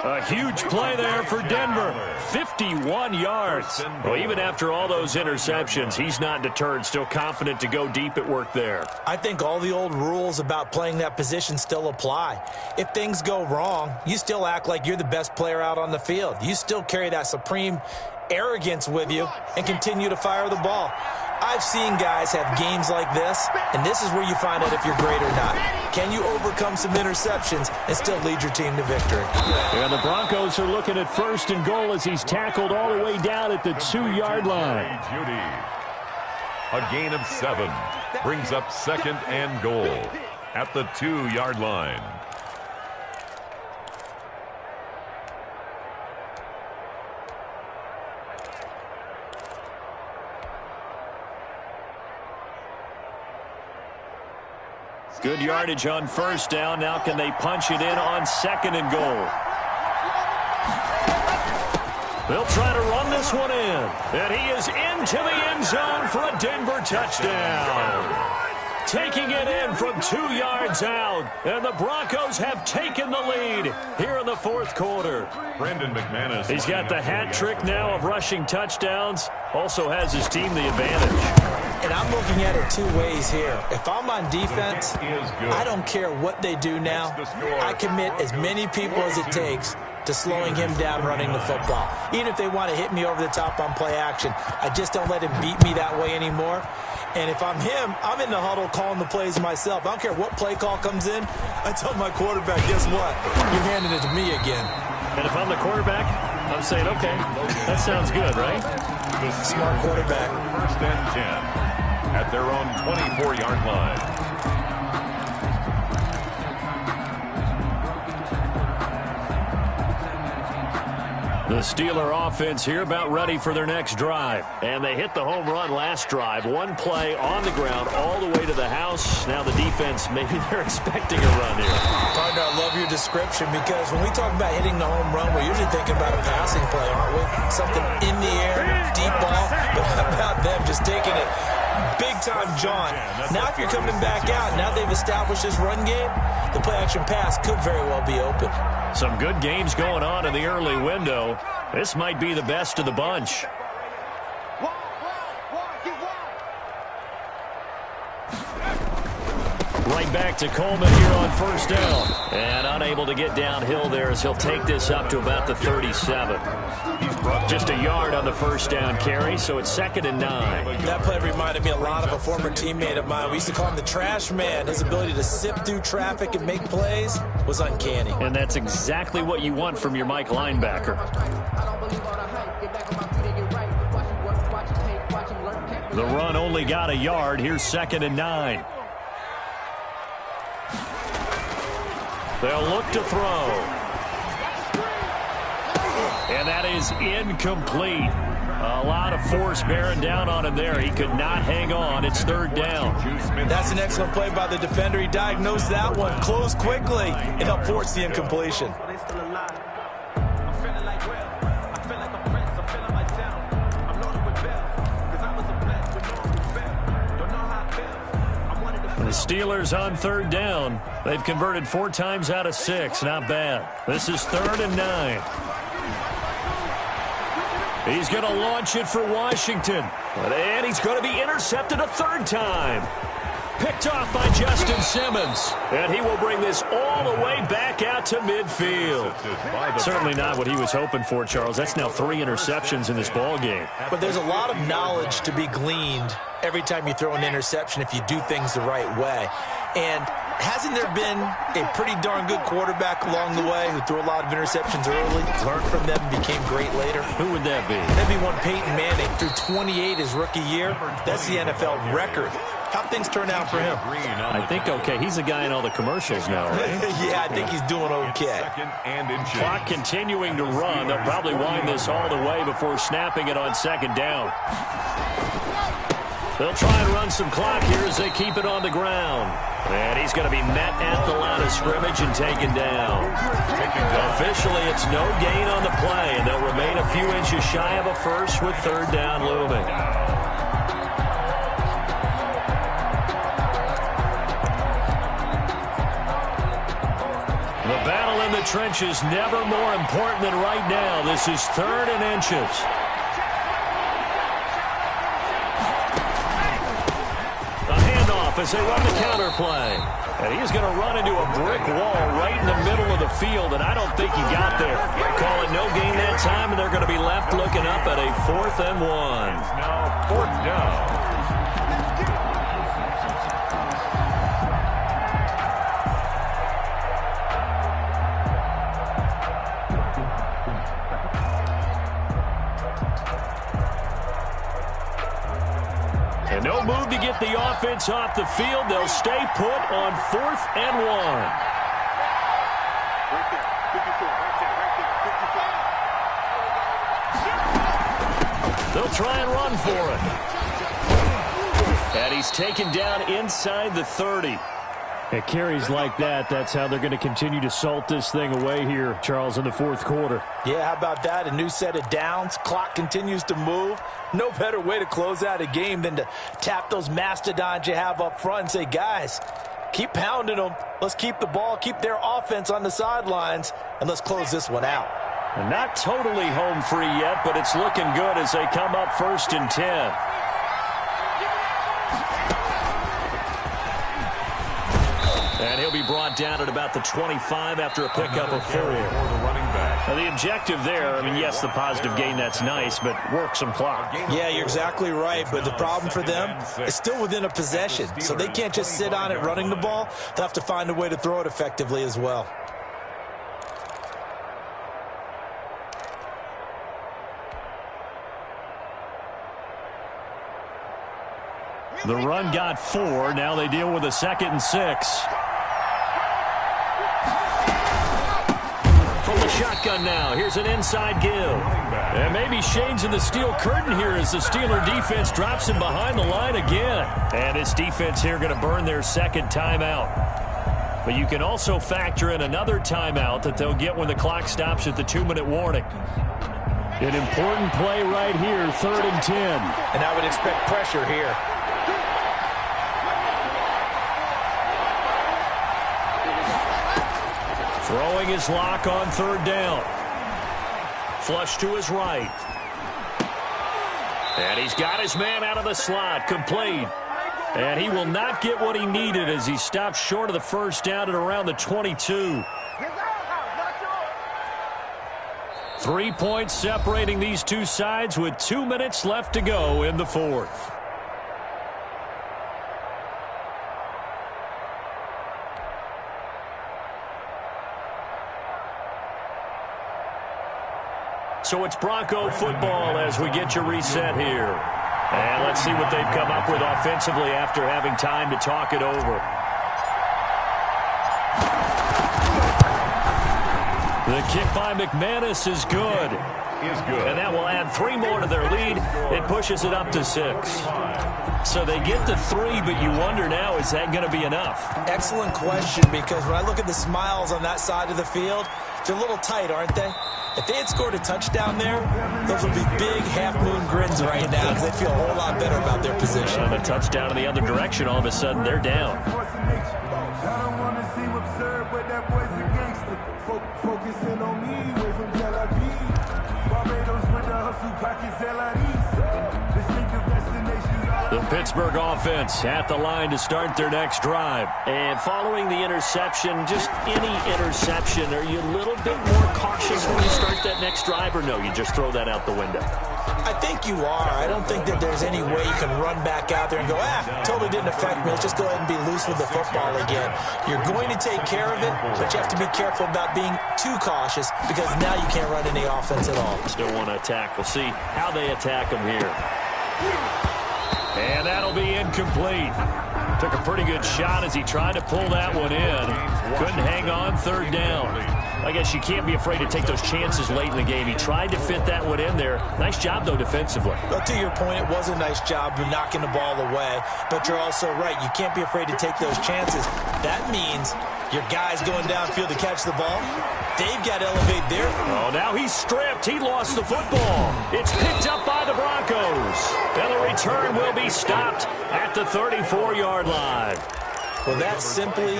A huge play there for Denver. 51 yards. Well, even after all those interceptions, he's not deterred. Still confident to go deep at work there. I think all the old rules about playing that position still apply. If things go wrong, you still act like you're the best player out on the field. You still carry that supreme arrogance with you and continue to fire the ball. I've seen guys have games like this, and this is where you find out if you're great or not. Can you overcome some interceptions and still lead your team to victory? And the Broncos are looking at first and goal as he's tackled all the way down at the 2-yard line. A gain of 7 brings up second and goal at the 2-yard line. Good yardage on first down. Now can they punch it in on second and goal? They'll try to run this one in. And he is into the end zone for a Denver touchdown. Taking it in from 2 yards out. And the Broncos have taken the lead here in the fourth quarter. Brandon McManus. He's got the hat trick now of rushing touchdowns. Also has his team the advantage. And I'm looking at it 2 ways here. If I'm on defense, I don't care what they do now. I commit as many people as it takes to slowing him down running the football. Even if they want to hit me over the top on play action, I just don't let him beat me that way anymore. And if I'm him, I'm in the huddle calling the plays myself. I don't care what play call comes in. I tell my quarterback, guess what? You're handing it to me again. And if I'm the quarterback, I'm saying, okay, that sounds good, right? Smart quarterback. First and 10 at their own 24-yard line. The Steeler offense here about ready for their next drive. And they hit the home run last drive. 1 play on the ground all the way to the house. Now the defense, maybe they're expecting a run here. Partner, I love your description because when we talk about hitting the home run, we're usually thinking about a passing play, aren't we? Something in the air, deep ball. But how about them just taking it big time, John? Now if you're coming back out, now they've established this run game, the play-action pass could very well be open. Some good games going on in the early window. This might be the best of the bunch. Right back to Coleman here on first down. And unable to get downhill there as he'll take this up to about the 37. Just a yard on the first down carry, so it's 2nd and 9. That play reminded me a lot of a former teammate of mine. We used to call him the trash man. His ability to sift through traffic and make plays was uncanny. And that's exactly what you want from your Mike linebacker. The run only got a yard. Here's 2nd and 9. They'll look to throw. And that is incomplete. A lot of force bearing down on him there. He could not hang on. It's 3rd down. That's an excellent play by the defender. He diagnosed that one, closed quickly, and helped force the incompletion. The Steelers on 3rd down. They've converted 4 times out of 6. Not bad. This is 3rd and 9. He's going to launch it for Washington. And he's going to be intercepted a 3rd time. Picked Picked off by Justin Simmons. And he will bring this all the way back out to midfield. Certainly not what he was hoping for, Charles. That's now 3 interceptions in this ball game. But there's a lot of knowledge to be gleaned every time you throw an interception if you do things the right way. And hasn't there been a pretty darn good quarterback along the way who threw a lot of interceptions early, learned from them, and became great later? Who would that be? That'd be one Peyton Manning. Threw 28 his rookie year. That's the NFL record. How'd things turn out for him? I think okay. He's a guy in all the commercials now, right? Yeah, I think he's doing okay. Clock continuing to run. They'll probably wind this all the way before snapping it on second down. They'll try and run some clock here as they keep it on the ground. And he's going to be met at the line of scrimmage and taken down. Officially, it's no gain on the play, and they'll remain a few inches shy of a first with third down looming. The battle in the trenches never more important than right now. This is 3rd and inches. As they run the counter play. And he's going to run into a brick wall right in the middle of the field, and I don't think he got there. Call it no gain that time, and they're going to be left looking up at a 4th and 1. Now 4th down. And no move to get the offense off the field. They'll stay put on 4th and 1. They'll try and run for it. And he's taken down inside the 30. At carries like that, that's how they're going to continue to salt this thing away here, Charles, in the 4th quarter. Yeah, how about that? A new set of downs. Clock continues to move. No better way to close out a game than to tap those mastodons you have up front and say, guys, keep pounding them. Let's keep the ball, keep their offense on the sidelines, and let's close this one out. And not totally home free yet, but it's looking good as they come up 1st and 10. And he'll be brought down at about the 25 after a pickup of 4. Now the objective there, I mean, yes, the positive gain, that's nice, but work some clock. Yeah, you're exactly right, but the problem for them is still within a possession, so they can't just sit on it running the ball. They'll have to find a way to throw it effectively as well. The run got 4. Now they deal with a 2nd and 6. From the shotgun now. Here's an inside give. And maybe shades of the steel curtain here as the Steeler defense drops him behind the line again. And this defense here going to burn their 2nd timeout. But you can also factor in another timeout that they'll get when the clock stops at the 2-minute warning. An important play right here, 3rd and 10. And I would expect pressure here. Throwing his lock on 3rd down. Flush to his right. And he's got his man out of the slot, complete. And he will not get what he needed as he stops short of the 1st down at around the 22. 3 points separating these two sides with 2 minutes left to go in the 4th. So it's Bronco football as we get you reset here. And let's see what they've come up with offensively after having time to talk it over. The kick by McManus is good. And that will add 3 more to their lead. It pushes it up to 6. So they get to 3, but you wonder now, is that going to be enough? Excellent question, because when I look at the smiles on that side of the field, they're a little tight, aren't they? If they had scored a touchdown there, those would be big half-moon grins right now because they feel a whole lot better about their position. And a touchdown in the other direction, all of a sudden, they're down. They'll pitch Pittsburgh offense at the line to start their next drive. And following the interception, just any interception, are you a little bit more cautious when you start that next drive, or no, you just throw that out the window? I think you are. I don't think that there's any way you can run back out there and go, totally didn't affect me. Let's just go ahead and be loose with the football again. You're going to take care of it, but you have to be careful about being too cautious because now you can't run any offense at all. Still want to attack. We'll see how they attack them here. And that'll be incomplete. Took a pretty good shot as he tried to pull that one in. Couldn't hang on, third down. I guess you can't be afraid to take those chances late in the game. He tried to fit that one in there. Nice job, though, defensively. Well, to your point, it was a nice job of knocking the ball away. But you're also right. You can't be afraid to take those chances. That means your guys going downfield to catch the ball, they've got to elevate their... Oh, now he's stripped. He lost the football. It's picked up by the Broncos. And the return will be stopped at the 34-yard line. Well, that simply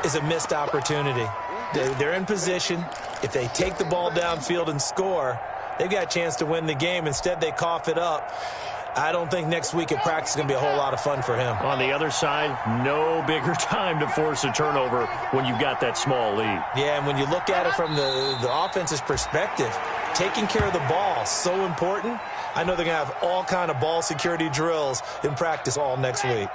is a missed opportunity. They're in position. If they take the ball downfield and score, they've got a chance to win the game. Instead, they cough it up. I don't think next week at practice is going to be a whole lot of fun for him. On the other side, no bigger time to force a turnover when you've got that small lead. Yeah, and when you look at it from the offense's perspective, taking care of the ball is so important. I know they're going to have all kind of ball security drills in practice all next week.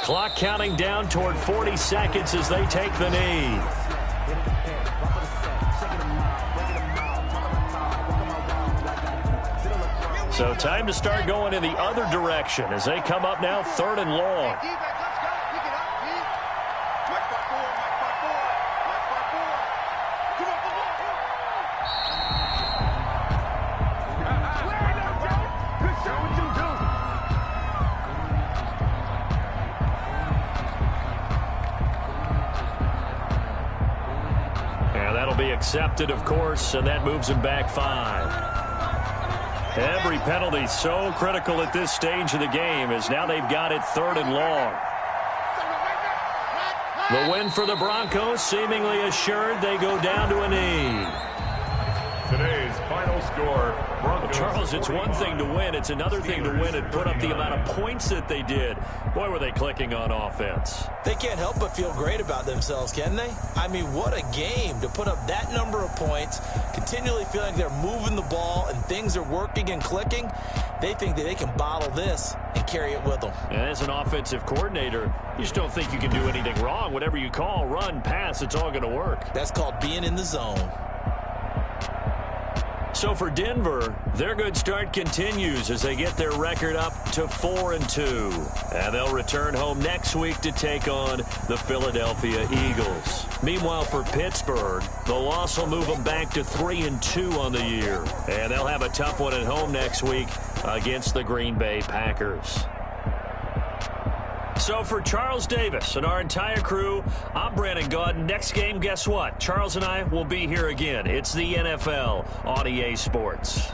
Clock counting down toward 40 seconds as they take the knee. So time to start going in the other direction as they come up now 3rd and long. Accepted, of course, and that moves him back 5. Every penalty so critical at this stage of the game as now they've got it 3rd and long. The win for the Broncos seemingly assured. They go down to a knee. Today's final score, Broncos. Charles, it's one thing to win. It's another thing to win and put up the amount of points that they did. Boy, were they clicking on offense. They can't help but feel great about themselves, can they? I mean, what a game to put up that number of points, continually feeling they're moving the ball and things are working and clicking. They think that they can bottle this and carry it with them. And as an offensive coordinator, you just don't think you can do anything wrong. Whatever you call, run, pass, it's all going to work. That's called being in the zone. So for Denver, their good start continues as they get their record up to 4-2. And they'll return home next week to take on the Philadelphia Eagles. Meanwhile, for Pittsburgh, the loss will move them back to 3-2 on the year. And they'll have a tough one at home next week against the Green Bay Packers. So for Charles Davis and our entire crew, I'm Brandon Gaudin. Next game, guess what? Charles and I will be here again. It's the NFL on EA Sports.